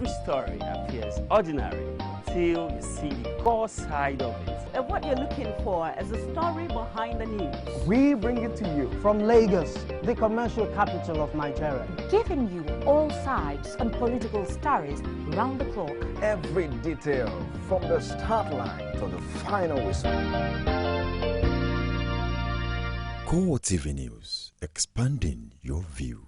Every story appears ordinary till you see the core side of it. And what you're looking for is the story behind the news. We bring it to you from Lagos, the commercial capital of Nigeria. Giving you all sides and political stories round the clock. Every detail from the start line to the final whistle. CoreTV News, expanding your view.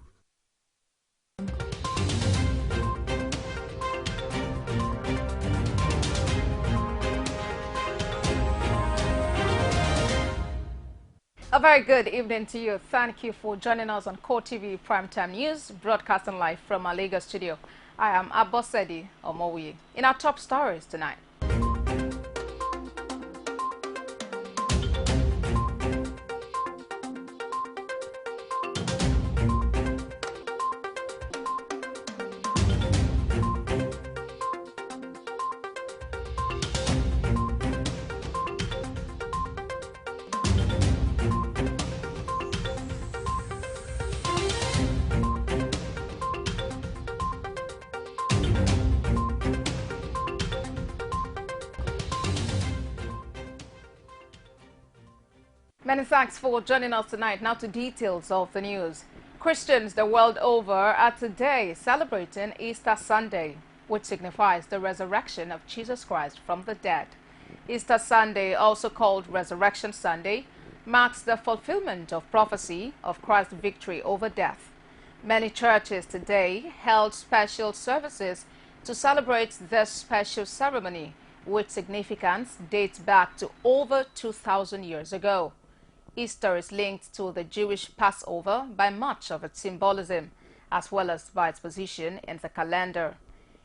A very good evening to you. Thank you for joining us on CoreTV Primetime News, broadcasting live from our Lagos studio. I am Abosedi Omowiye. In our top stories tonight. Many thanks for joining us tonight. Now to details of the news. Christians the world over are today celebrating Easter Sunday, which signifies the resurrection of Jesus Christ from the dead. Easter Sunday, also called Resurrection Sunday, marks the fulfillment of prophecy of Christ's victory over death. Many churches today held special services to celebrate this special ceremony, which significance dates back to over 2,000 years ago. Easter is linked to the Jewish Passover by much of its symbolism, as well as by its position in the calendar.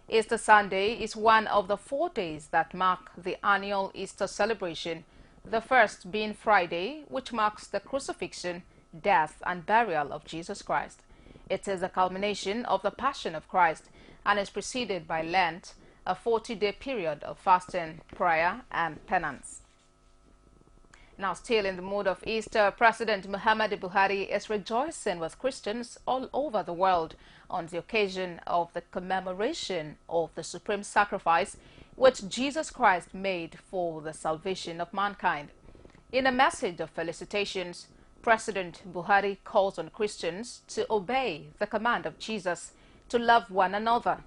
Easter Sunday is one of the 4 days that mark the annual Easter celebration, the first being Friday, which marks the crucifixion, death, and burial of Jesus Christ. It is a culmination of the Passion of Christ and is preceded by Lent, a 40-day period of fasting, prayer, and penance. Now, still in the mood of Easter, President Muhammadu Buhari is rejoicing with Christians all over the world on the occasion of the commemoration of the supreme sacrifice which Jesus Christ made for the salvation of mankind. In a message of felicitations, President Buhari calls on Christians to obey the command of Jesus to love one another.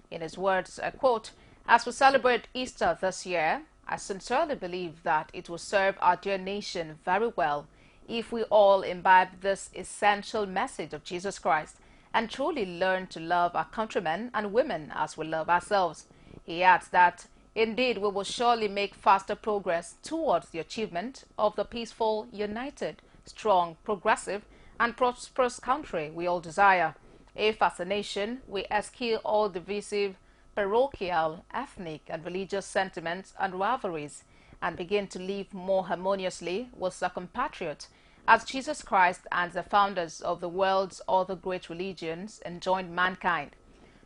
In his words, I quote, "As we celebrate Easter this year, I sincerely believe that it will serve our dear nation very well if we all imbibe this essential message of Jesus Christ and truly learn to love our countrymen and women as we love ourselves." He adds that, indeed, we will surely make faster progress towards the achievement of the peaceful, united, strong, progressive, and prosperous country we all desire, if as a nation we eschew all divisive, parochial, ethnic, and religious sentiments and rivalries and begin to live more harmoniously with our compatriots as Jesus Christ and the founders of the world's other great religions enjoined mankind.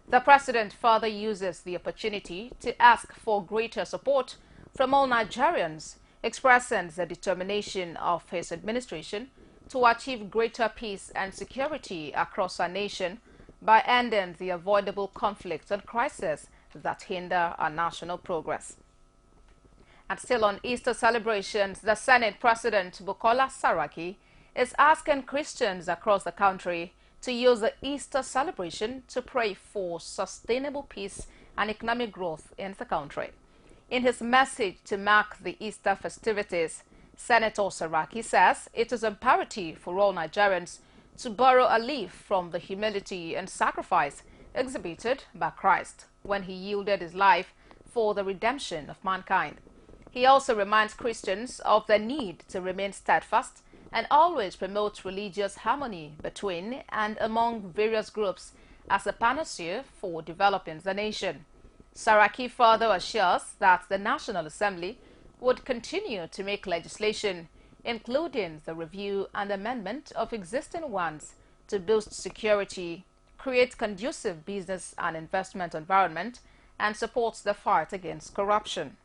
The President further uses the opportunity to ask for greater support from all Nigerians, expressing the determination of his administration to achieve greater peace and security across our nation by ending the avoidable conflicts and crises that hinder our national progress. And still on Easter celebrations, the Senate President Bukola Saraki is asking Christians across the country to use the Easter celebration to pray for sustainable peace and economic growth in the country. In his message to mark the Easter festivities, Senator Saraki says it is imperative for all Nigerians to borrow a leaf from the humility and sacrifice exhibited by Christ when he yielded his life for the redemption of mankind. He also reminds Christians of the need to remain steadfast and always promote religious harmony between and among various groups as a panacea for developing the nation. Saraki further assures that the National Assembly would continue to make legislation, including the review and amendment of existing ones, to boost security, create conducive business and investment environment, and support the fight against corruption.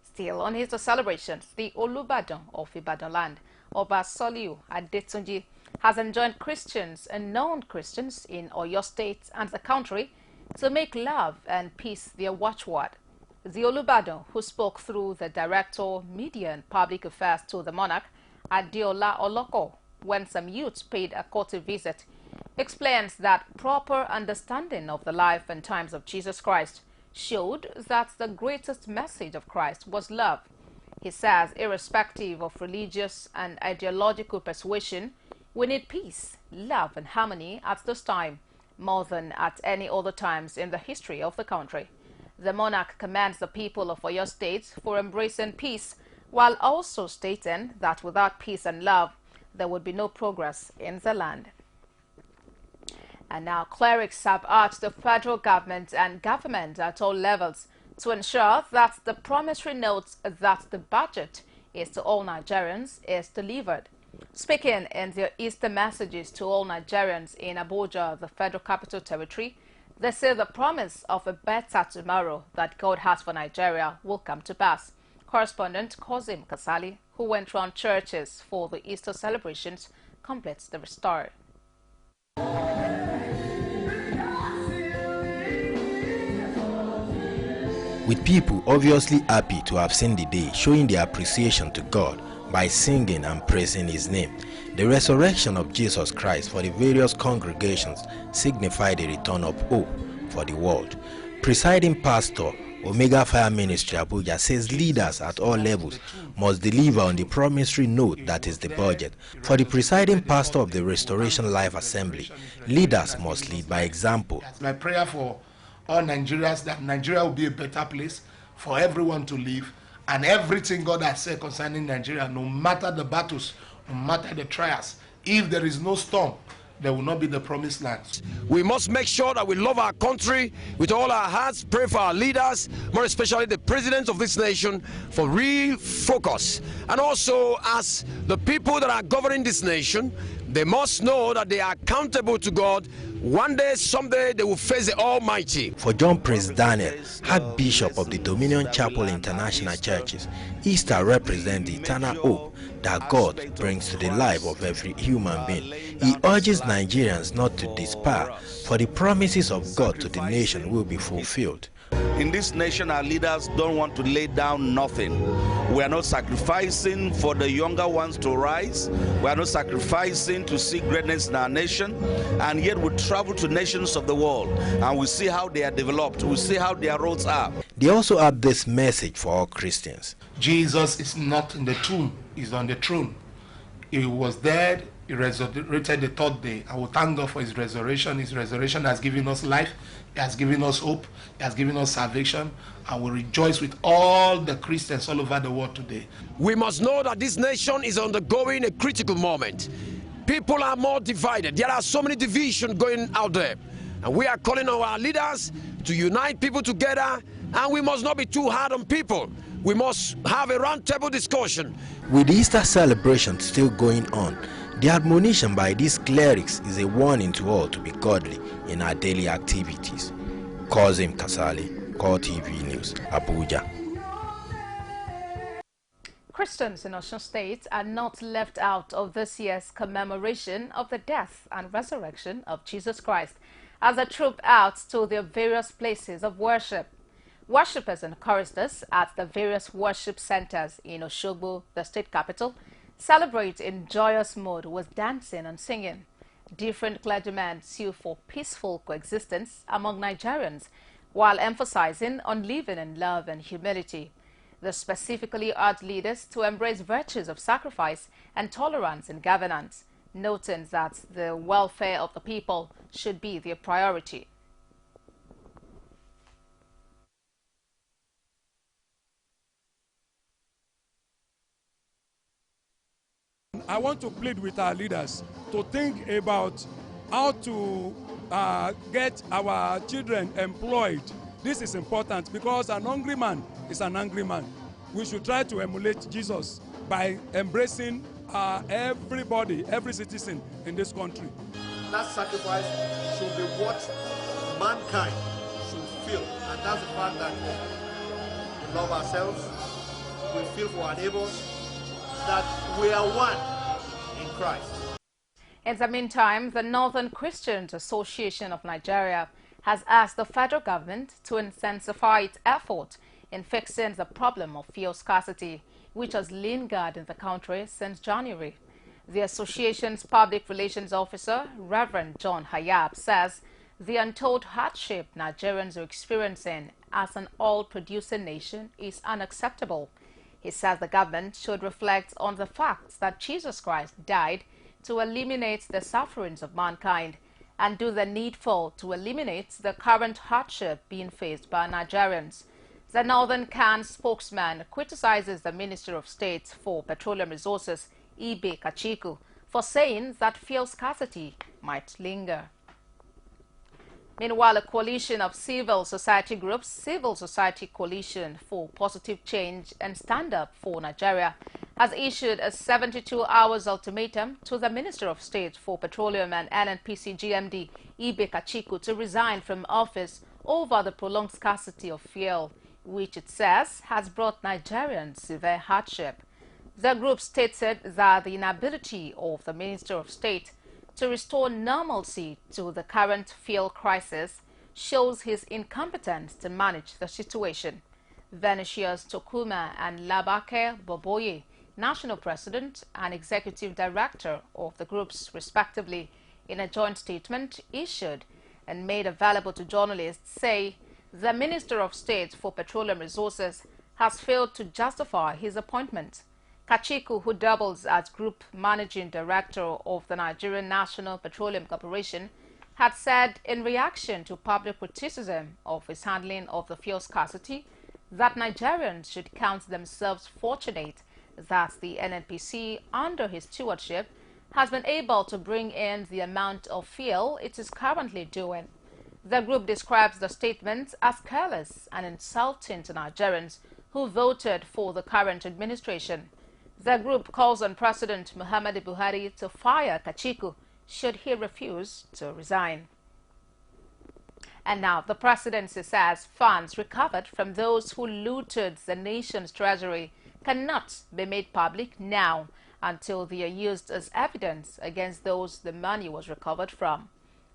Still on Easter celebrations, the Olubadan of Ibadan land, Oba Soliu Adetunji, has enjoined Christians and non-Christians in Oyo State and the country to make love and peace their watchword. The Olubadan, who spoke through the Director, Media and Public Affairs to the monarch, Adeola Oloko, when some youths paid a courtly visit, explains that proper understanding of the life and times of Jesus Christ showed that the greatest message of Christ was love. He says, irrespective of religious and ideological persuasion, we need peace, love and harmony at this time, more than at any other times in the history of the country. The monarch commends the people of Oyo State for embracing peace, while also stating that without peace and love, there would be no progress in the land. And now clerics have urged the federal government and government at all levels to ensure that the promissory note that the budget is to all Nigerians is delivered. Speaking in their Easter messages to all Nigerians in Abuja, the Federal Capital Territory, they say the promise of a better tomorrow that God has for Nigeria will come to pass. Correspondent Kozim Kasali, who went round churches for the Easter celebrations, completes the story. With people obviously happy to have seen the day, showing their appreciation to God by singing and praising His name, the resurrection of Jesus Christ for the various congregations signified a return of hope for the world. Presiding Pastor, Omega Fire Ministry Abuja, says leaders at all levels must deliver on the promissory note that is the budget. For the presiding pastor of the Restoration Life Assembly, leaders must lead by example. My prayer for all Nigerians, that Nigeria will be a better place for everyone to live, and everything God has said concerning Nigeria, no matter the battles, no matter the trials, if there is no storm, there will not be the promised land. We must make sure that we love our country with all our hearts, pray for our leaders, more especially the president of this nation, for real focus. And also, as the people that are governing this nation, they must know that they are accountable to God. One day, someday, they will face the Almighty. For John Prince Daniel, Archbishop of the Dominion Chapel International Churches, Easter represents the eternal hope that God brings to the life of every human being. He urges Nigerians not to despair, for the promises of God to the nation will be fulfilled. In this nation, our leaders don't want to lay down nothing. We are not sacrificing for the younger ones to rise. We are not sacrificing to see greatness in our nation. And yet we travel to nations of the world and we see how they are developed. We see how their roads are. They also have this message for all Christians. Jesus is not in the tomb, He's on the throne. He was dead, He resurrected the third day. I will thank God for His resurrection. His resurrection has given us life. He has given us hope. He has given us salvation. And we rejoice with all the Christians all over the world today. We must know that this nation is undergoing a critical moment. People are more divided. There are so many divisions going out there. And we are calling on our leaders to unite people together. And we must not be too hard on people. We must have a roundtable discussion. With the Easter celebration still going on, the admonition by these clerics is a warning to all to be godly in our daily activities. Kozim Kasali, CoreTV News, Abuja. Christians in Osun State are not left out of this year's commemoration of the death and resurrection of Jesus Christ as they troop out to their various places of worship. Worshippers and choristers at the various worship centers in Osogbo, the state capital, celebrate in joyous mood with dancing and singing. Different clergymen sue for peaceful coexistence among Nigerians while emphasizing on living in love and humility. They specifically urge leaders to embrace virtues of sacrifice and tolerance in governance, noting that the welfare of the people should be their priority. I want to plead with our leaders to think about how to get our children employed. This is important because an hungry man is an angry man. We should try to emulate Jesus by embracing everybody, every citizen in this country. That sacrifice should be what mankind should feel, and that's the fact that we love ourselves, we feel for our neighbors, that we are one in Christ. In the meantime, the Northern Christians Association of Nigeria has asked the federal government to intensify its effort in fixing the problem of fuel scarcity, which has lingered in the country since January. The association's public relations officer, Reverend John Hayab, says the untold hardship Nigerians are experiencing as an oil-producing nation is unacceptable. He says the government should reflect on the fact that Jesus Christ died to eliminate the sufferings of mankind and do the needful to eliminate the current hardship being faced by Nigerians. The Northern Can spokesman criticizes the Minister of State for Petroleum Resources, Ibe Kachiku, for saying that fuel scarcity might linger. Meanwhile, a coalition of civil society groups, Civil Society Coalition for Positive Change and Stand Up for Nigeria, has issued a 72-hour ultimatum to the Minister of State for Petroleum and NNPC GMD, Ibe Kachiku, to resign from office over the prolonged scarcity of fuel, which it says has brought Nigerians severe hardship. The group stated that the inability of the Minister of State to restore normalcy to the current fuel crisis shows his incompetence to manage the situation. Venetia's Tokuma and Labake Boboye, National President and Executive Director of the groups respectively, in a joint statement issued and made available to journalists, say the Minister of State for Petroleum Resources has failed to justify his appointment. Kachiku, who doubles as Group Managing Director of the Nigerian National Petroleum Corporation, had said in reaction to public criticism of his handling of the fuel scarcity that Nigerians should count themselves fortunate that the NNPC, under his stewardship, has been able to bring in the amount of fuel it is currently doing. The group describes the statement as careless and insulting to Nigerians who voted for the current administration. The group calls on President Muhammadu Buhari to fire Kachiku should he refuse to resign. And now the presidency says funds recovered from those who looted the nation's treasury cannot be made public now until they are used as evidence against those the money was recovered from.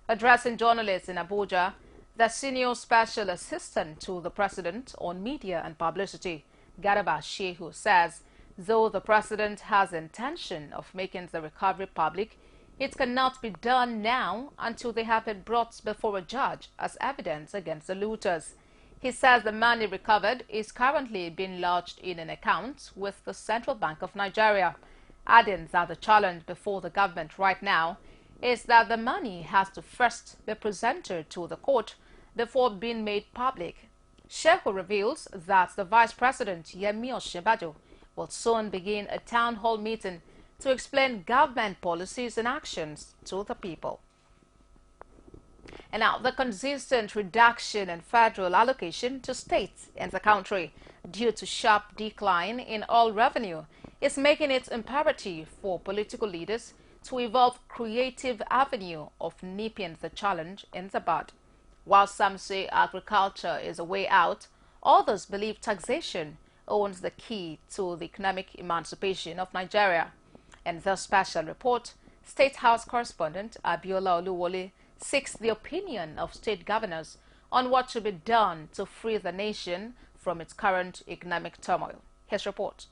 Addressing journalists in Abuja, the senior special assistant to the president on media and publicity, Garba Shehu, says though the president has intention of making the recovery public, it cannot be done now until they have been brought before a judge as evidence against the looters. He says the money recovered is currently being lodged in an account with the Central Bank of Nigeria, adding that the challenge before the government right now is that the money has to first be presented to the court before being made public. Shehu reveals that the Vice President, Yemi Osinbajo, will soon begin a town hall meeting to explain government policies and actions to the people. And now, the consistent reduction in federal allocation to states in the country due to sharp decline in oil revenue is making it imperative for political leaders to evolve creative avenue of nipping the challenge in the bud. While some say agriculture is a way out, others believe taxation owns the key to the economic emancipation of Nigeria. In the special report, State House correspondent Abiola Oluwole seeks the opinion of state governors on what should be done to free the nation from its current economic turmoil. His report.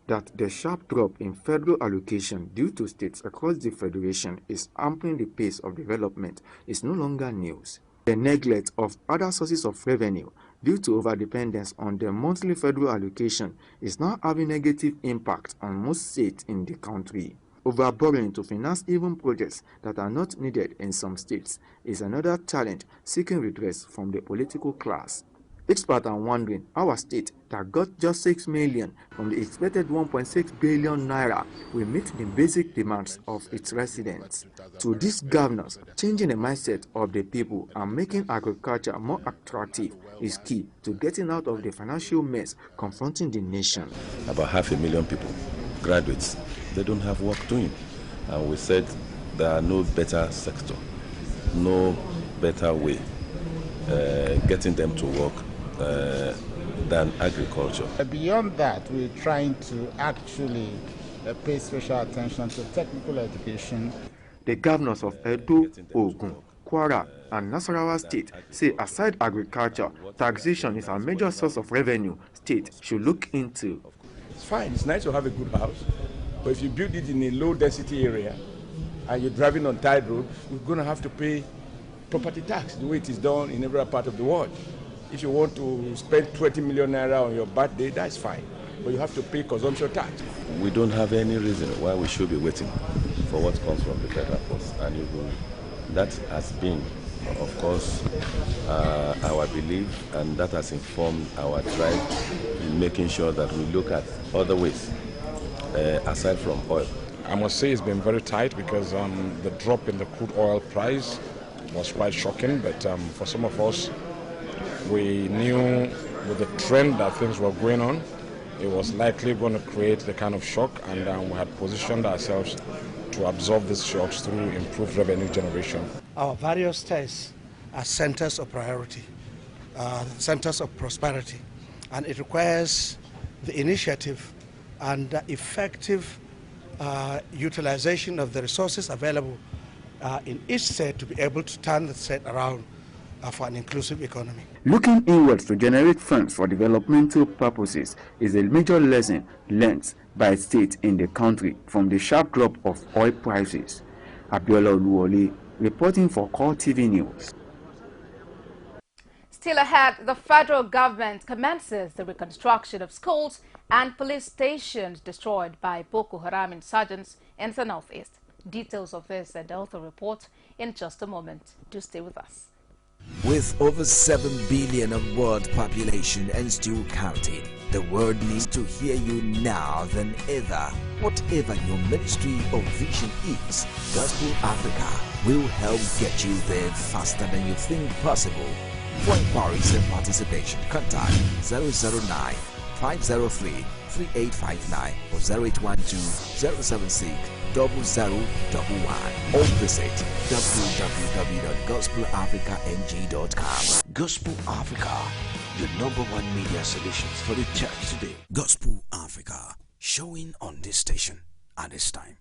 That the sharp drop in federal allocation due to states across the federation is hampering the pace of development is no longer news. The neglect of other sources of revenue due to overdependence on the monthly federal allocation is now having negative impact on most states in the country. Overborrowing to finance even projects that are not needed in some states is another challenge seeking redress from the political class. Experts are wondering how a state that got just 6 million from the expected 1.6 billion naira will meet the basic demands of its residents. To these governors, changing the mindset of the people and making agriculture more attractive is key to getting out of the financial mess confronting the nation. About 500,000 people, graduates, they don't have work doing. And we said there are no better sector, no better way getting them to work than agriculture. Beyond that, we're trying to actually pay special attention to technical education. The governors of Edo, Ogun, Kwara, and Nasarawa State say aside agriculture, taxation is a major source of revenue state should look into. It's fine, it's nice to have a good house, but if you build it in a low density area and you're driving on tight roads, you're going to have to pay property tax the way it is done in every part of the world. If you want to spend 20 million naira on your birthday, that's fine, but you have to pay consumption tax. We don't have any reason why we should be waiting for what comes from the federal force, and that has been, of course, our belief, and that has informed our drive in making sure that we look at other ways aside from oil. I must say it's been very tight because the drop in the crude oil price was quite shocking, but for some of us, we knew with the trend that things were going on, it was likely going to create the kind of shock, and we had positioned ourselves to absorb these shocks through improved revenue generation. Our various states are centers of priority, centers of prosperity, and it requires the initiative and the effective utilization of the resources available in each state to be able to turn the state around for an inclusive economy. Looking inwards to generate funds for developmental purposes is a major lesson learned by states in the country from the sharp drop of oil prices. Abiola Oluwole reporting for CoreTV News. Still ahead, the federal government commences the reconstruction of schools and police stations destroyed by Boko Haram insurgents in the northeast. Details of this and other report in just a moment. Do stay with us. With over 7 billion of world population and still counting, the world needs to hear you now than ever. Whatever your ministry or vision is, Gospel Africa will help get you there faster than you think possible. For inquiries and participation, contact 009 503 3859 or 0812 076 0011 or visit www.gospelafricang.com. Gospel Africa, your #1 media solutions for the church today. Gospel Africa, showing on this station at this time.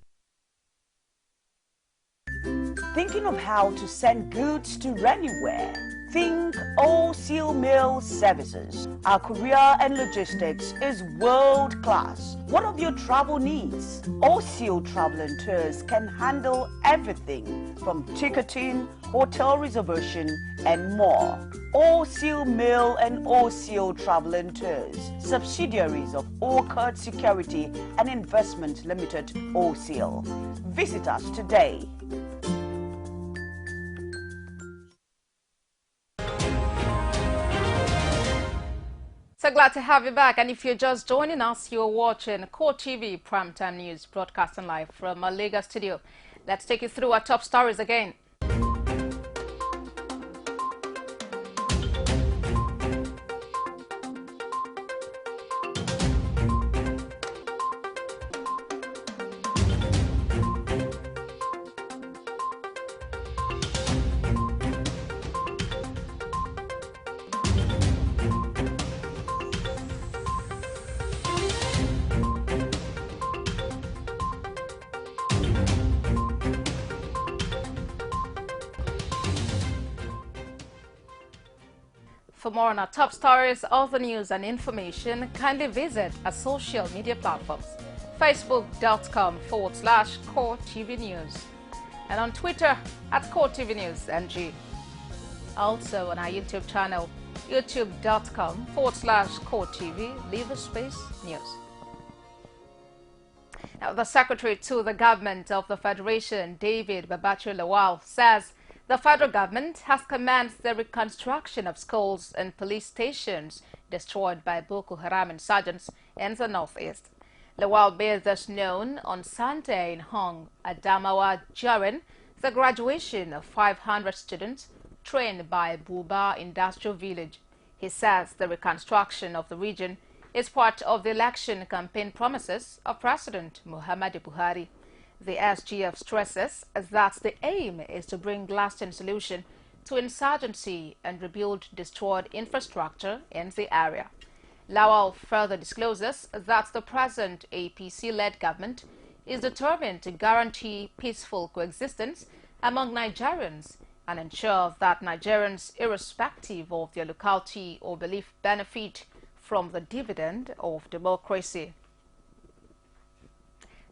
Thinking of how to send goods to anywhere? Think All-Seal Mail Services. Our courier and logistics is world class. What of your travel needs? All-Seal Travel and Tours can handle everything from ticketing, hotel reservation, and more. All-Seal Mail and All-Seal Travel and Tours, subsidiaries of Orchard Security and Investment Limited, All-Seal. Visit us today. So glad to have you back, and if you're just joining us, you're watching CoreTV Primetime News, broadcasting live from our Lagos studio. Let's take you through our top stories again. For more on our top stories, other news and information, kindly visit our social media platforms, facebook.com/CoreTV News, and on Twitter @CoreTV News NG. Also on our YouTube channel, youtube.com/CoreTV, leave a space news. Now, the Secretary to the Government of the Federation, David Babacho Lawal, says the federal government has commenced the reconstruction of schools and police stations destroyed by Boko Haram insurgents in the northeast. Lawal made this known on Sunday in Hong, Adamawa, during the graduation of 500 students trained by Buba Industrial Village. He says the reconstruction of the region is part of the election campaign promises of President Muhammadu Buhari. The SGF stresses that the aim is to bring lasting solution to insurgency and rebuild destroyed infrastructure in the area. Lawal further discloses that the present APC-led government is determined to guarantee peaceful coexistence among Nigerians and ensure that Nigerians, irrespective of their locality or belief, benefit from the dividend of democracy.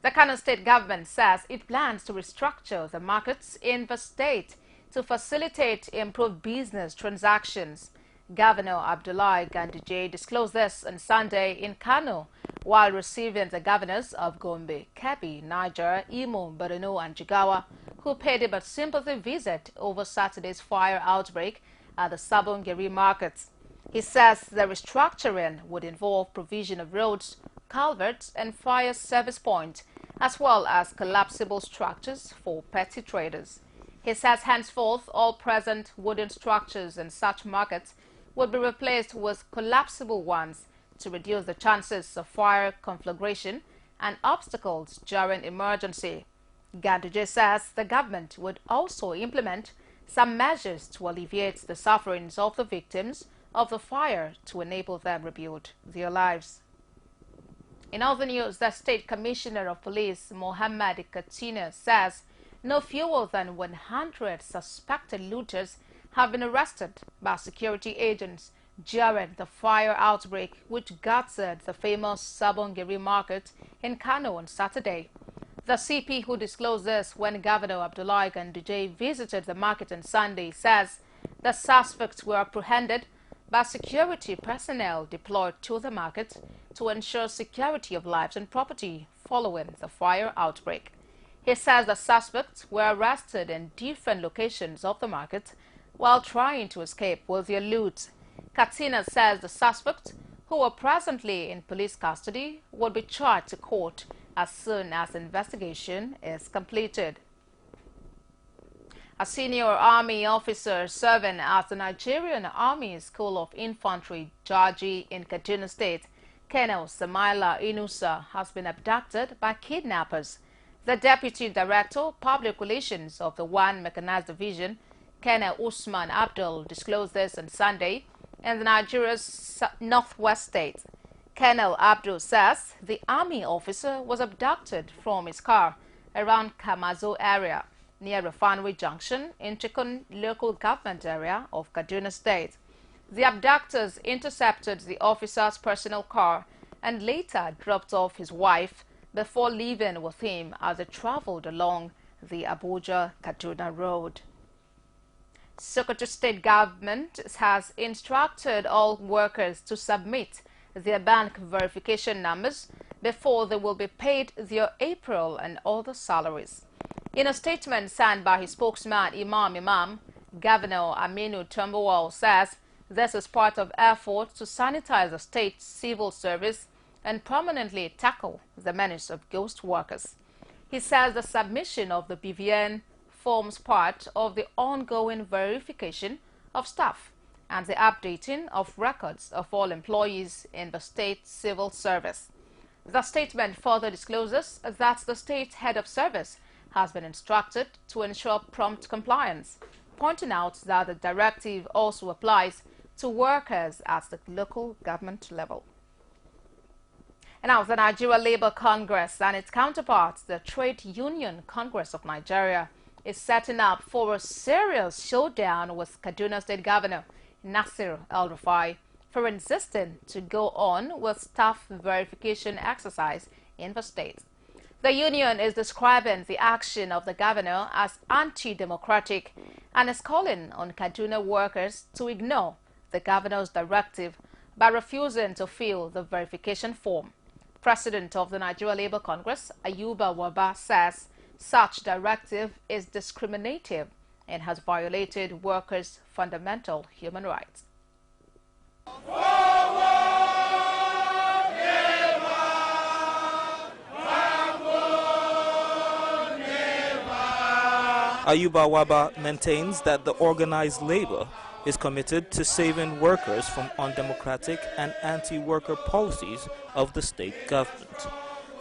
The Kano state government says it plans to restructure the markets in the state to facilitate improved business transactions. Governor Abdullahi Ganduje disclosed this on Sunday in Kano while receiving the governors of Gombe, Kebbi, Niger, Imo, Borno and Jigawa, who paid him a sympathy visit over Saturday's fire outbreak at the Sabongeri markets. He says the restructuring would involve provision of roads, culverts and fire service points, as well as collapsible structures for petty traders. He says henceforth all present wooden structures in such markets would be replaced with collapsible ones to reduce the chances of fire conflagration and obstacles during emergency. Ganduje says the government would also implement some measures to alleviate the sufferings of the victims of the fire to enable them rebuild their lives. In other news, the State Commissioner of Police, Mohammed Katina, says no fewer than 100 suspected looters have been arrested by security agents during the fire outbreak which gutted the famous Sabongeri market in Kano on Saturday. The CP, who disclosed this when Governor Abdullahi Ganduje visited the market on Sunday, says the suspects were apprehended by security personnel deployed to the market to ensure security of lives and property following the fire outbreak. He says the suspects were arrested in different locations of the market while trying to escape with their loot. Katina says the suspects, who are presently in police custody, will be charged to court as soon as the investigation is completed. A senior army officer serving at the Nigerian Army School of Infantry, Jaji in Kaduna State, Colonel Samaila Inusa, has been abducted by kidnappers. The Deputy Director, Public Relations of the 1 Mechanized Division, Colonel Usman Abdul, disclosed this on Sunday in Nigeria's northwest state. Colonel Abdul says the army officer was abducted from his car around Kamazo area near Refinery Junction in Chikun local government area of Kaduna State. The abductors intercepted the officer's personal car and later dropped off his wife before leaving with him as they traveled along the Abuja-Kaduna road. Sokoto State government has instructed all workers to submit their bank verification numbers before they will be paid their April and other salaries. In a statement signed by his spokesman Imam, Governor Aminu Tambuwal says this is part of efforts to sanitize the state civil service and permanently tackle the menace of ghost workers. He says the submission of the BVN forms part of the ongoing verification of staff and the updating of records of all employees in the state civil service. The statement further discloses that the state head of service has been instructed to ensure prompt compliance, pointing out that the directive also applies to workers at the local government level. And now the Nigeria Labour Congress and its counterparts, the Trade Union Congress of Nigeria, is setting up for a serious showdown with Kaduna State Governor Nasir El-Rufai for insisting to go on with staff verification exercise in the state. The union is describing the action of the governor as anti-democratic and is calling on Kaduna workers to ignore the governor's directive by refusing to fill the verification form. President of the Nigeria Labour Congress, Ayuba Waba, says such directive is discriminative and has violated workers' fundamental human rights. Ayuba Waba maintains that the organized labor is committed to saving workers from undemocratic and anti-worker policies of the state government.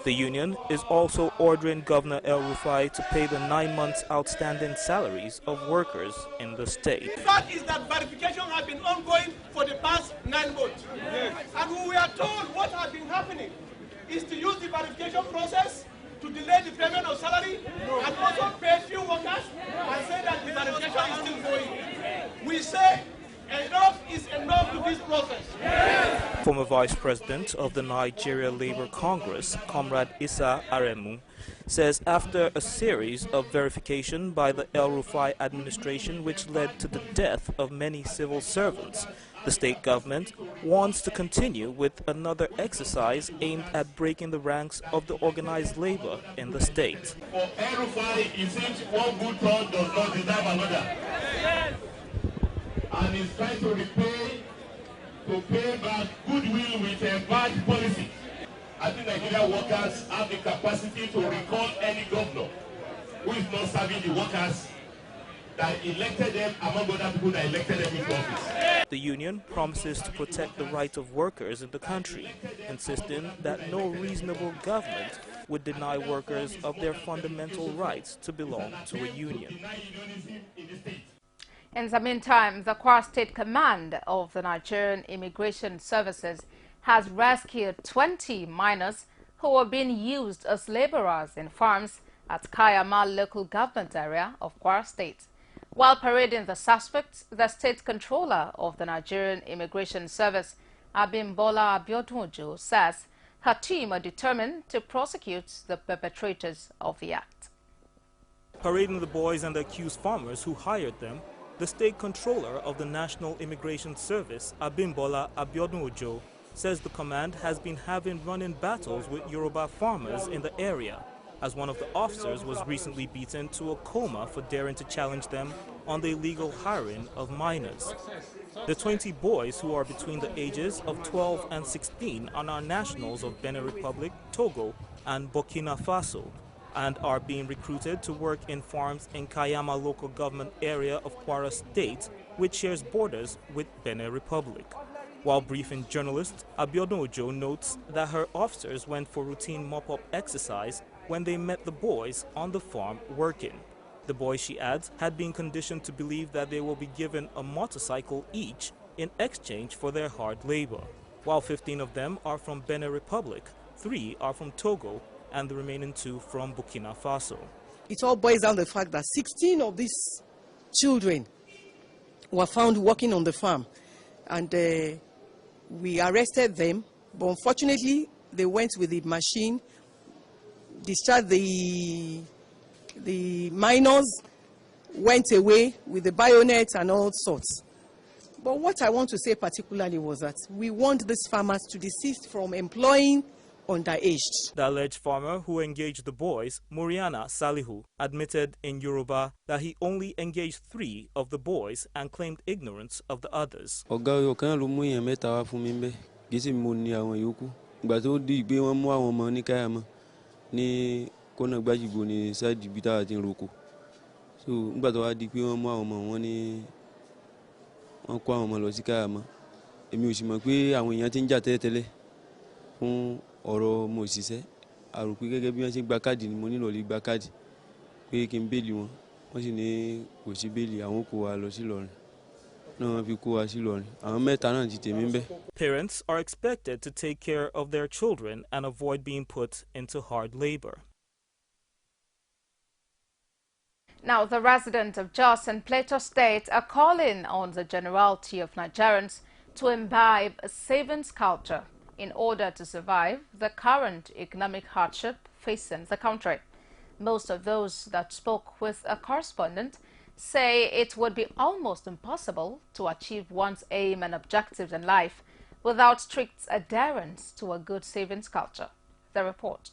The union is also ordering Governor El-Rufai to pay the 9 months outstanding salaries of workers in the state. The fact is that verification has been ongoing for the past 9 months. Yes. And we are told what has been happening is to use the verification process to delay the payment of salary and also pay few workers and say that the verification is still going. We say enough is enough to this process. Former Vice President of the Nigeria Labour Congress, Comrade Issa Aremu, says after a series of verification by the El Rufai administration which led to the death of many civil servants, the state government wants to continue with another exercise aimed at breaking the ranks of the organized labor in the state. For El Rufai, it seems one good turn does not deserve another. And he's trying to pay back goodwill with a bad policy. I think Nigerian workers have the capacity to recall any governor who is not serving the workers that elected them among other people that elected them into office. The union promises to protect the rights of workers in the country, insisting that no reasonable government would deny workers of their fundamental rights to belong to a union. In the meantime, the Kwara State Command of the Nigerian Immigration Services has rescued 20 minors who were being used as laborers in farms at Kayama local government area of Kwara State. While parading the suspects, the state controller of the Nigerian Immigration Service, Abimbola Abiodunjo, says her team are determined to prosecute the perpetrators of the act. Parading the boys and the accused farmers who hired them, the state controller of the National Immigration Service, Abimbola Abiodunjo, says the command has been having running battles with Yoruba farmers in the area, as one of the officers was recently beaten to a coma for daring to challenge them on the illegal hiring of minors. The 20 boys, who are between the ages of 12 and 16, are now nationals of Benin Republic, Togo, and Burkina Faso, and are being recruited to work in farms in Kayama local government area of Kwara State, which shares borders with Benin Republic. While briefing journalists, Abiodunjo notes that her officers went for routine mop-up exercise when they met the boys on the farm working. The boys, she adds, had been conditioned to believe that they will be given a motorcycle each in exchange for their hard labor. While 15 of them are from Benin Republic, 3 are from Togo, and the remaining 2 from Burkina Faso. It all boils down to the fact that 16 of these children were found working on the farm, and we arrested them, but unfortunately they went with the machine, discharged the minors, went away with the bayonets and all sorts. But what I want to say particularly was that we want these farmers to desist from employing underaged. The alleged farmer who engaged the boys, Muriana Salihu, admitted in Yoruba that he only engaged 3 of the boys and claimed ignorance of the others. ọ̀rọ̀ mo ṣiṣẹ́ àròpé gẹ́gẹ́ bí wọ́n ṣe gba káàdì ni mo nílò lè gba káàdì pé kí n bẹ́ẹ̀lì wọn wọ́n sì ní kò sí bẹ́ẹ̀lì àwọn kó wa lọ sí Ìlọrin náà wọ́n fi kó wa sí Ìlọrin àwọn mẹ́ta náà ti tèmi ń bẹ̀. Parents are expected to take care of their children and avoid being put into hard labor. Now, the residents of Jos and Plateau State are calling on the generality of Nigerians to imbibe a savings culture in order to survive the current economic hardship facing the country. Most of those that spoke with a correspondent say it would be almost impossible to achieve one's aim and objectives in life without strict adherence to a good savings culture. The report.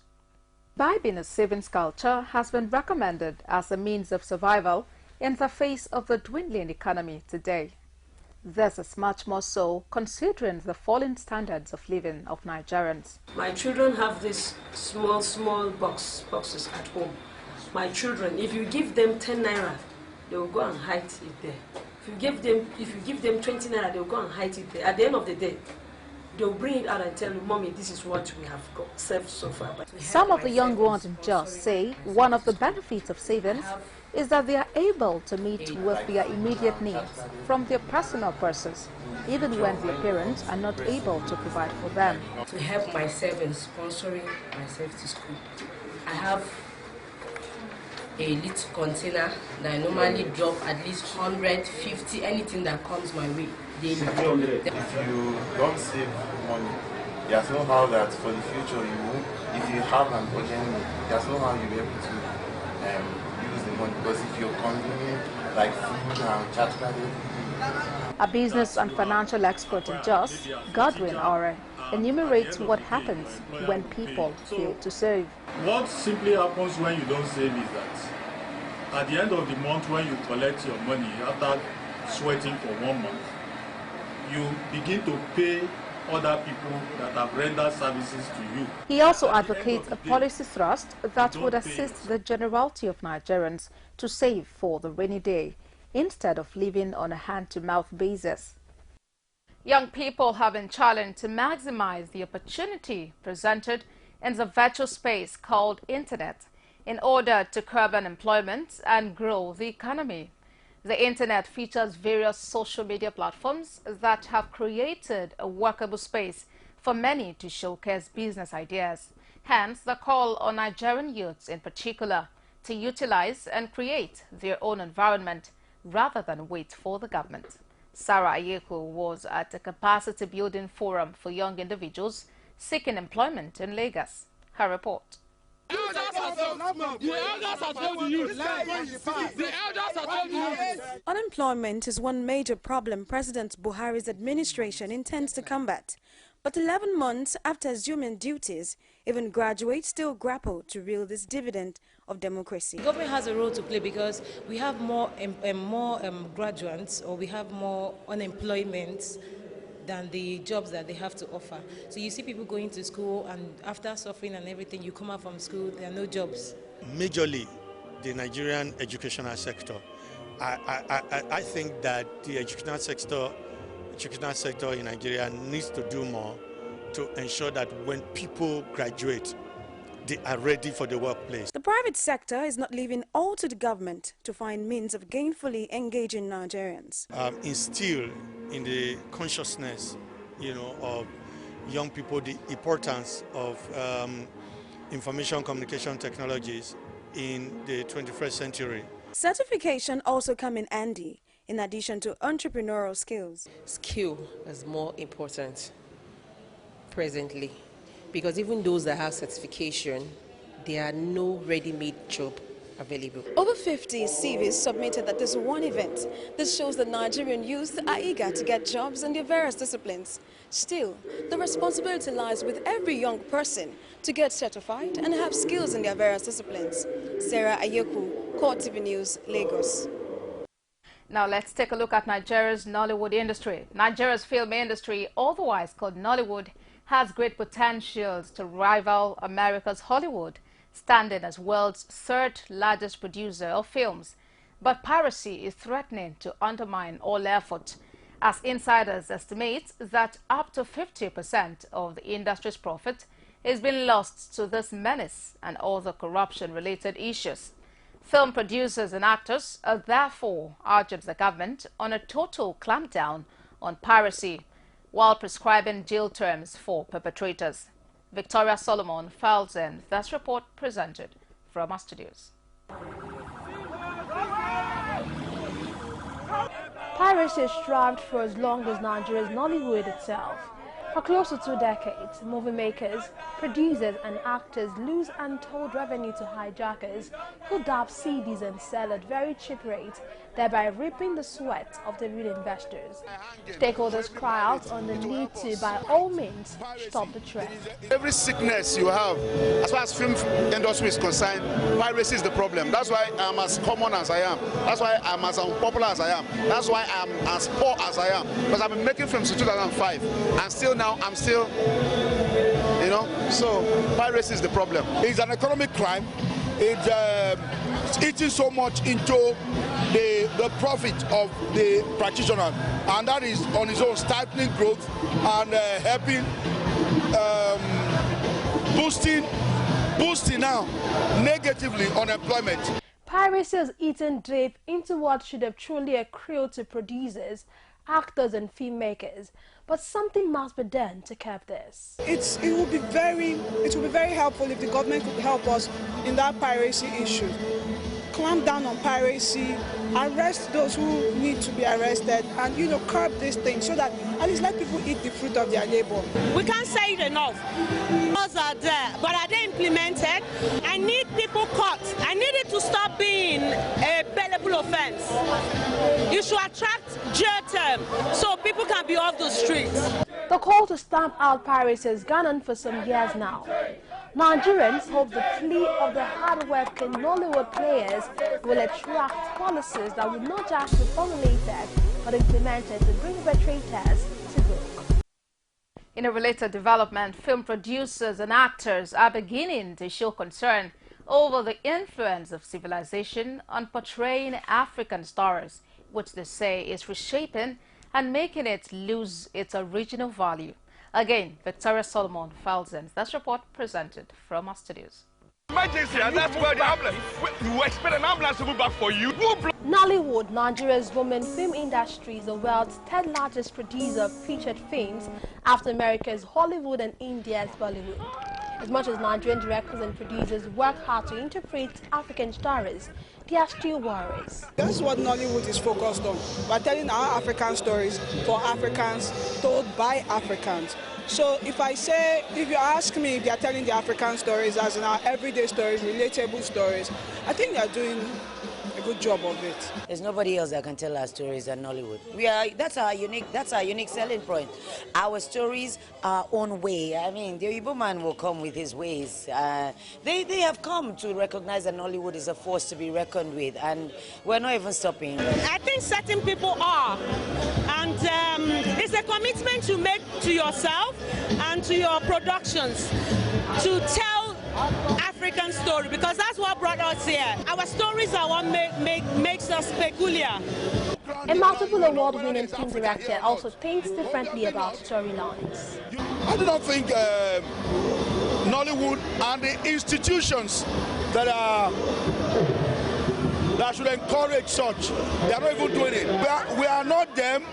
Imbibing a savings culture has been recommended as a means of survival in the face of the dwindling economy today. This is much more so considering the falling standards of living of Nigerians. My children have these small boxes at home. My children, if you give them 10 naira, they will go and hide it there. If you give them 20 naira, they will go and hide it there. At the end of the day, they will bring it out and tell you, Mommy, this is what we have got saved so far. But some of the young ones in Jos say one of the benefits of savings is that they are able to meet with their immediate needs from their personal purses, even when their parents are not able to provide for them. To help myself in sponsoring myself to school. I have a little container that I normally drop at least 150, anything that comes my way daily. If you don't save money, there's no how that for the future you will, if you have an urgent need, there's no how you'll be able to use the money, because if you're consuming like food and chat card, A business and financial expert in Jos, Godwin Ore, enumerates what happens when people fail to save. What simply happens when you don't save is that at the end of the month, when you collect your money after sweating for 1 month, you begin to pay other people that have rendered services to you. He also advocates a policy thrust that would assist the generality of Nigerians to save for the rainy day, instead of living on a hand-to-mouth basis. Young people have been challenged to maximize the opportunity presented in the virtual space called Internet in order to curb unemployment and grow the economy. The Internet features various social media platforms that have created a workable space for many to showcase business ideas. Hence, the call on Nigerian youths in particular to utilize and create their own environment rather than wait for the government. Sarah Ayeku was at a capacity building forum for young individuals seeking employment in Lagos. Her report. Unemployment is one major problem President Buhari's administration intends to combat. But 11 months after assuming duties, even graduates still grapple to reel this dividend of democracy. The government has a role to play because we have more graduates, or we have more unemployment than the jobs that they have to offer. So you see people going to school, and after suffering and everything, you come out from school, there are no jobs. Majorly, the Nigerian educational sector. I think that the educational sector in Nigeria needs to do more to ensure that when people graduate, they are ready for the workplace. The private sector is not leaving all to the government to find means of gainfully engaging Nigerians. Instill in the consciousness, of young people the importance of information communication technologies in the 21st century. Certification also come in handy, in addition to entrepreneurial skills. Skill is more important presently, because even those that have certification, there are no ready-made job available. Over 50 CVs submitted at this one event. This shows that Nigerian youth are eager to get jobs in their various disciplines. Still, the responsibility lies with every young person to get certified and have skills in their various disciplines. Sarah Ayeku, CoreTV News, Lagos. Now let's take a look at Nigeria's Nollywood industry. Nigeria's film industry, otherwise called Nollywood, has great potentials to rival America's Hollywood, standing as world's third largest producer of films. But piracy is threatening to undermine all effort, as insiders estimate that up to 50% of the industry's profit is being lost to this menace and other corruption-related issues. Film producers and actors are therefore urging the government on a total clampdown on piracy, while prescribing jail terms for perpetrators. Victoria Solomon files in this report presented from our studios. Piracy has thrived for as long as Nigeria's Nollywood itself. For close to 2 decades, movie makers, producers and actors lose untold revenue to hijackers who dab CDs and sell at very cheap rates, thereby reaping the sweat of the real investors. Stakeholders cry out on the need to, by all means, stop the trend. Every sickness you have, as far as film industry is concerned, piracy is the problem. That's why I'm as common as I am. That's why I'm as unpopular as I am. That's why I'm as poor as I am. Because I've been making films since 2005, and still now I'm still, so piracy is the problem. It's an economic crime. It's eating so much into the profit of the practitioner, and that is on its own stifling growth and helping boosting now negatively unemployment. Piracy has eaten deep into what should have truly accrued to producers, actors and filmmakers, but something must be done to curb this. It will be very helpful if the government could help us in that piracy issue. Clamp down on piracy, arrest those who need to be arrested, and curb these things so that at least let people eat the fruit of their labor. We can't say it enough. Laws are there, but are they implemented? I need people caught. I need it to stop being a bailable offense. You should attract jail term so people can be off the streets. The call to stamp out piracy has gone on for some years now. Nigerians hope the plea of the hard-working Nollywood players will attract policies that will not just be formulated but implemented to bring perpetrators to book. In a related development, film producers and actors are beginning to show concern over the influence of civilization on portraying African stories, which they say is reshaping and making it lose its original value. Again, Victoria Solomon files in this report presented from our studios. Emergency, and that's where the ambulance. You expect an ambulance to move back for you? Nollywood, Nigeria's booming film industry, is the world's third largest producer of featured films after America's Hollywood and India's Bollywood. As much as Nigerian directors and producers work hard to interpret African stories, they are still worries. That's what Nollywood is focused on. We're telling our African stories for Africans, told by Africans. So if you ask me if they are telling the African stories as in our everyday stories, relatable stories, I think they are doing a good job of it. There's nobody else that can tell our stories than Nollywood. That's our unique selling point. Our stories, our own way. I mean, the Igbo man will come with his ways. They have come to recognize that Nollywood is a force to be reckoned with, and we're not even stopping. I think certain people are, and it's a commitment you make to yourself and to your productions to tell African story, because that's what brought us here. Our stories are what makes us peculiar. A multiple award-winning film director also thinks differently about storylines. I do not think Nollywood and the institutions that should encourage such, they are not even doing it. We are not them,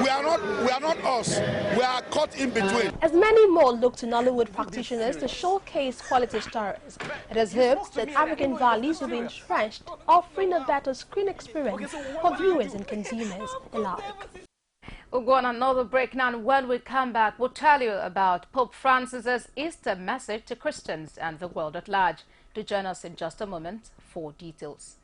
we are not us, we are caught in between. As many more look to Nollywood practitioners to showcase quality stories, it is hoped that African values will be entrenched, offering a better screen experience for viewers and consumers alike. We'll go on another break now, and when we come back, we'll tell you about Pope Francis's Easter message to Christians and the world at large. Do join us in just a moment for details.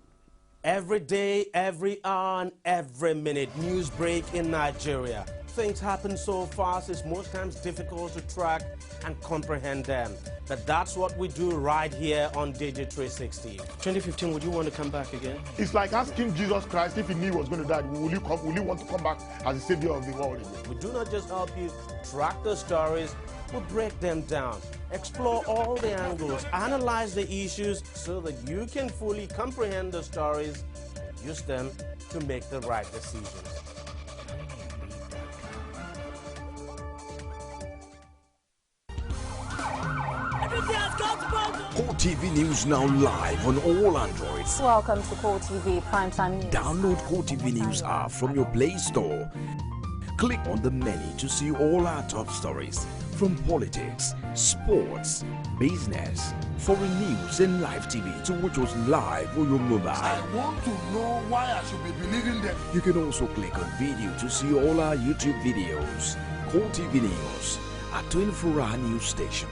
Every day, every hour, and every minute, news break in Nigeria. Things happen so fast, it's most times difficult to track and comprehend them. But that's what we do right here on DJ 360. 2015, would you want to come back again? It's like asking Jesus Christ if he knew he was going to die, will you want to come back as the savior of the world again? We do not just help you track the stories, we break them down, explore all the angles, analyze the issues so that you can fully comprehend the stories and use them to make the right decisions. CoreTV News now live on all Androids. Welcome to CoreTV Primetime News. Download CoreTV News app from your Play Store. Click on the menu to see all our top stories from politics, sports, business, foreign news and live TV to watch us live on your mobile. I want to know why I should be believing them. You can also click on video to see all our YouTube videos. CoreTV News, a 24-hour news station.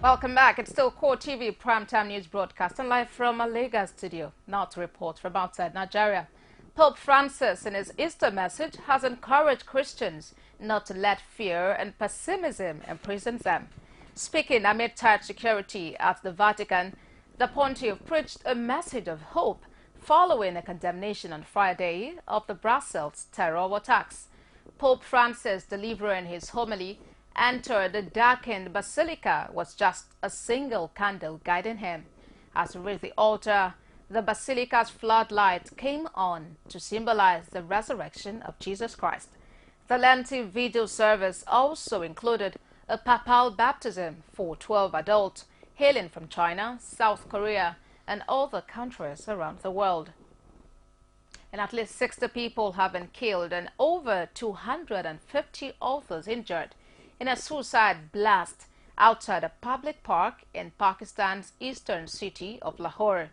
Welcome back. It's still CoreTV Primetime News broadcast and live from a Lagos studio. Now to report from outside Nigeria. Pope Francis, in his Easter message, has encouraged Christians not to let fear and pessimism imprison them. Speaking amid tight security at the Vatican, the Pontiff preached a message of hope following a condemnation on Friday of the Brussels terror attacks. Pope Francis, delivering his homily, entered the darkened basilica with just a single candle guiding him. As he reached the altar, the basilica's floodlight came on to symbolize the resurrection of Jesus Christ. The lengthy video service also included a papal baptism for 12 adults hailing from China, South Korea, and other countries around the world. and at least 60 people have been killed and over 250 others injured in a suicide blast outside a public park in Pakistan's eastern city of Lahore.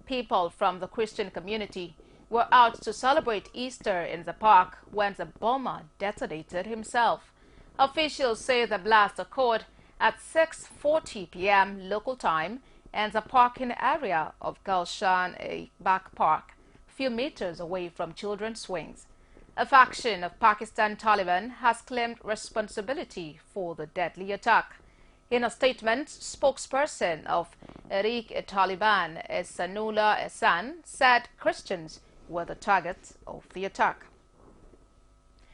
People from the Christian community were out to celebrate Easter in the park when the bomber detonated himself. Officials say the blast occurred at 6:40 p.m. local time in the parking area of Gulshan Bagh Park, a few meters away from children's swings. A faction of Pakistan Taliban has claimed responsibility for the deadly attack. In a statement, spokesperson of Tehreek-e-Taliban, Ehsanullah Ehsan, said Christians were the target of the attack.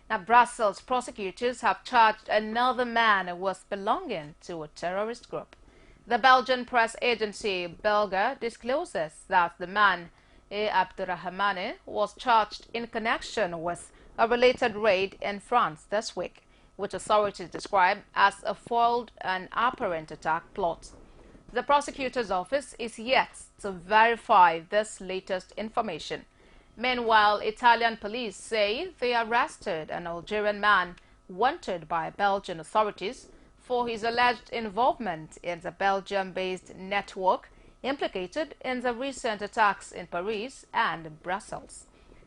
Now, Brussels prosecutors have charged another man who was belonging to a terrorist group. The Belgian press agency Belga discloses that the man, Abderrahmane, was charged in connection with a related raid in France this week, which authorities describe as a foiled and apparent attack plot. The prosecutor's office is yet to verify this latest information. Meanwhile, Italian police say they arrested an Algerian man wanted by Belgian authorities for his alleged involvement in the Belgium-based network implicated in the recent attacks in Paris and Brussels.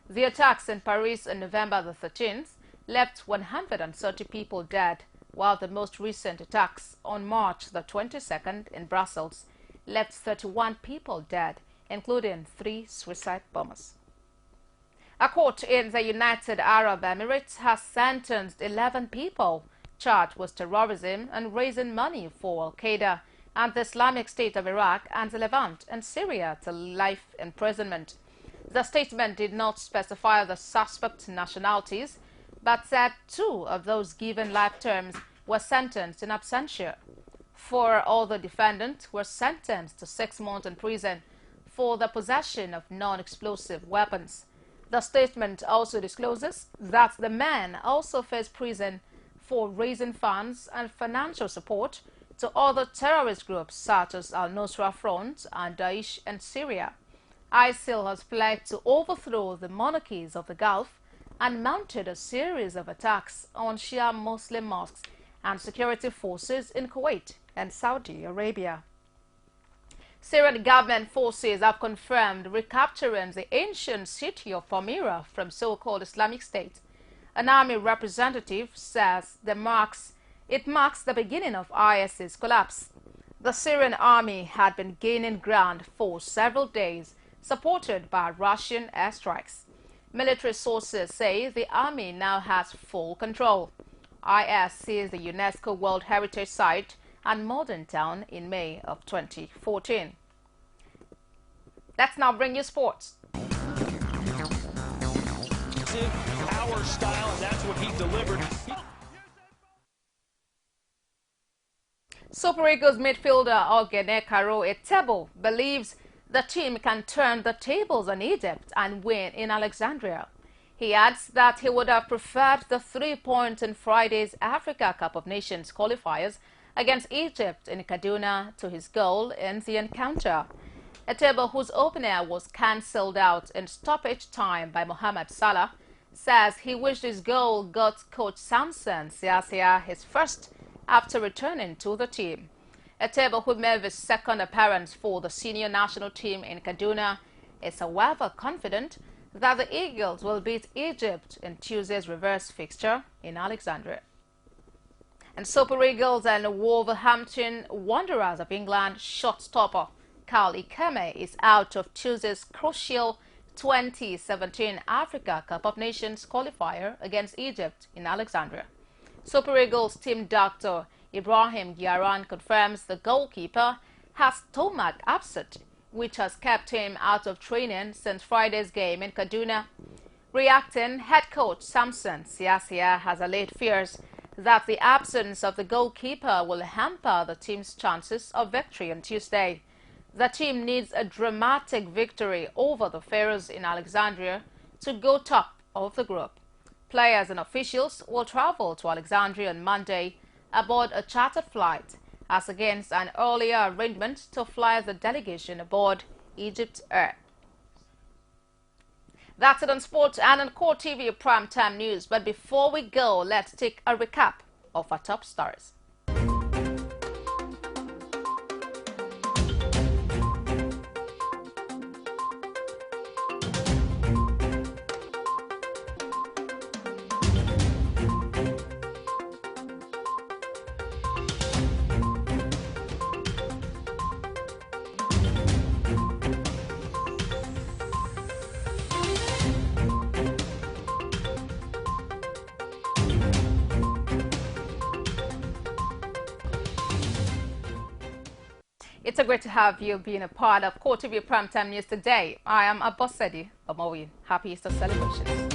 The attacks in Paris on November the 13th left 130 people dead, while the most recent attacks on March the 22nd in Brussels left 31 people dead, including 3 suicide bombers. A court in the United Arab Emirates has sentenced 11 people charged with terrorism and raising money for Al-Qaeda and the Islamic State of Iraq and the Levant and Syria to life imprisonment. The statement did not specify the suspects' nationalities, but said 2 of those given life terms were sentenced in absentia. 4 other defendants were sentenced to 6 months in prison for the possession of non-explosive weapons. The statement also discloses that the men also face prison for raising funds and financial support to other terrorist groups such as Al-Nusra Front and Daesh in Syria. ISIL has pledged to overthrow the monarchies of the Gulf and mounted a series of attacks on Shia Muslim mosques and security forces in Kuwait and Saudi Arabia. Syrian government forces have confirmed recapturing the ancient city of Palmyra from so-called Islamic State. An army representative says it marks the beginning of IS's collapse. The Syrian army had been gaining ground for several days, supported by Russian airstrikes. Military sources say the army now has full control. IS seized the UNESCO World Heritage Site and modern town in May of 2014. Let's now bring you sports. Power style, and that's what he delivered. Super Eagles midfielder Ogene Karo Etebo believes the team can turn the tables on Egypt and win in Alexandria. He adds that he would have preferred the 3 points in Friday's Africa Cup of Nations qualifiers against Egypt in Kaduna to his goal in the encounter. Etebo, whose opener was cancelled out in stoppage time by Mohamed Salah, says he wished his goal got coach Samson Siasia his first after returning to the team. Etebo, who made his second appearance for the senior national team in Kaduna, is however confident that the Eagles will beat Egypt in Tuesday's reverse fixture in Alexandria. And Super Eagles and Wolverhampton Wanderers of England shortstopper Carl Ikeme is out of Tuesday's crucial 2017 Africa Cup of Nations qualifier against Egypt in Alexandria. Super Eagles team doctor Ibrahim Yaran confirms the goalkeeper has stomach upset, which has kept him out of training since Friday's game in Kaduna. Reacting, head coach Samson Siasia has allayed fears that the absence of the goalkeeper will hamper the team's chances of victory on Tuesday. The team needs a dramatic victory over the Pharaohs in Alexandria to go top of the group. Players and officials will travel to Alexandria on Monday aboard a chartered flight, as against an earlier arrangement to fly the delegation aboard Egypt Air. That's it on sports and on CoreTV Primetime News. But before we go, let's take a recap of our top stars. It's a great to have you being a part of CoreTV Primetime News today. I am Abosedi Omowi. Happy Easter celebrations.